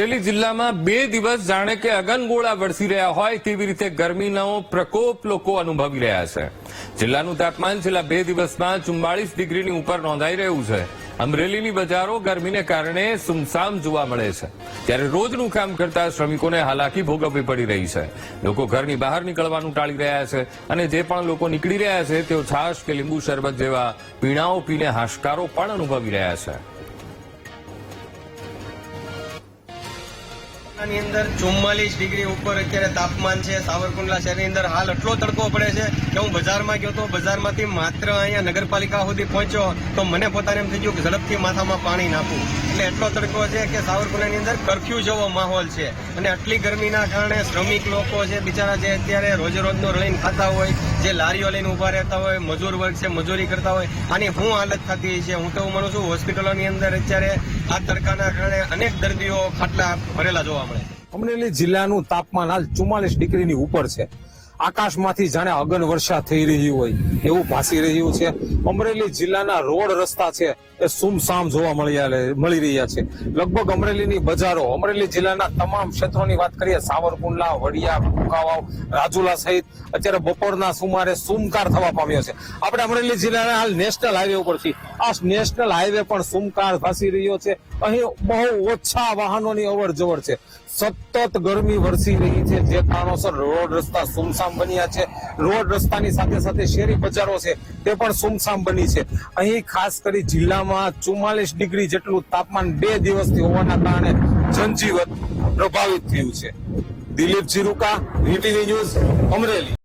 અમરેલી જિલ્લામાં 2 દિવસ જાણે કે અગનગોળા વરસી રહ્યા હોય તેવી રીતે ગરમીનો પ્રકોપ લોકો અનુભવી રહ્યા છે। જિલ્લાનું તાપમાન છેલ્લા 2 દિવસમાં 44 ડિગ્રીની ઉપર નોંધાઈ રહ્યું છે। અમરેલીની બજારો ગરમીને કારણે સુમસામ જોવા મળે છે, ત્યારે રોજનું કામ કરતા શ્રમિકોને હાલાકી ભોગવવી પડી રહી છે। લોકો ઘરની બહાર નીકળવાનું ટાળી રહ્યા છે અને જે પણ લોકો નીકળી રહ્યા છે તેઓ છાશ કે લીંબુ શરબત જેવા પીણાઓ પીને હાશકારો પણ અનુભવી રહ્યા છે। ની અંદર 44 ડિગ્રી ઉપર અત્યારે તાપમાન છે। સાવરકુંડલા શહેરની અંદર હાલ એટલો તડકો પડે છે કે હું બજારમાં ગયો તો બજારમાંથી માત્ર અહીંયા નગરપાલિકા સુધી પહોંચ્યો તો મને પોતાને એમ થઈ ગયું કે ઝડપથી માથામાં પાણી નાખું, એટલે એટલો તડકો છે કે સાવરકુંડલાની અંદર કર્ફ્યુ જેવો માહોલ છે। અને આટલી ગરમીના કારણે શ્રમિક લોકો છે બિચારા, જે અત્યારે રોજે રોજનો રળીને ખાતા હોય, જે લારીઓ લઈને ઉભા રહેતા હોય, મજૂર વર્ગ છે મજૂરી કરતા હોય, આની શું હાલત થતી છે। હું તો એવું માનું છું હોસ્પિટલોની અંદર અત્યારે આ તડકાના કારણે અનેક દર્દીઓ ખાટલા ભરેલા જોવા મળે। અમરેલી જિલ્લાનું તાપમાન હાલ 44 ડિગ્રીની ઉપર છે। આકાશમાંથી જાણે અગન વર્ષા થઈ રહી હોય એવું ભાસી રહ્યું છે। અમરેલી જિલ્લાના રોડ રસ્તા છે એ સુમસામ જોવા મળી રહ્યા છે। લગભગ અમરેલીની બજારો, અમરેલી જિલ્લાના તમામ ક્ષેત્રોની વાત કરીએ, સાવરકુંડલા, વડિયા, કુંકાવાવ, રાજુલા સહિત અત્યારે બપોરના સુમારે સુમકાર થવા પામ્યો છે। આપણે અમરેલી જિલ્લાના હાલ નેશનલ હાઈવે ઉપરથી આ નેશનલ હાઈવે પણ સુમકાર ભાસી રહ્યો છે। અહીં બહુ ઓછા વાહનોની અવર જવર છે। સતત ગરમી વરસી રહી છે, જે કારણોસર રોડ રસ્તા સુમસામ બન્યા છે। રોડ રસ્તાની સાથે સાથે શહેરી બજારો છે તે પણ સુમસામ બની છે। અહીં ખાસ કરી જિલ્લામાં 44 ડિગ્રી જેટલું તાપમાન 2 દિવસથી હોવાના કારણે જનજીવન પ્રભાવિત થયું છે। Dilip Jiruka, VTV news, Amreli.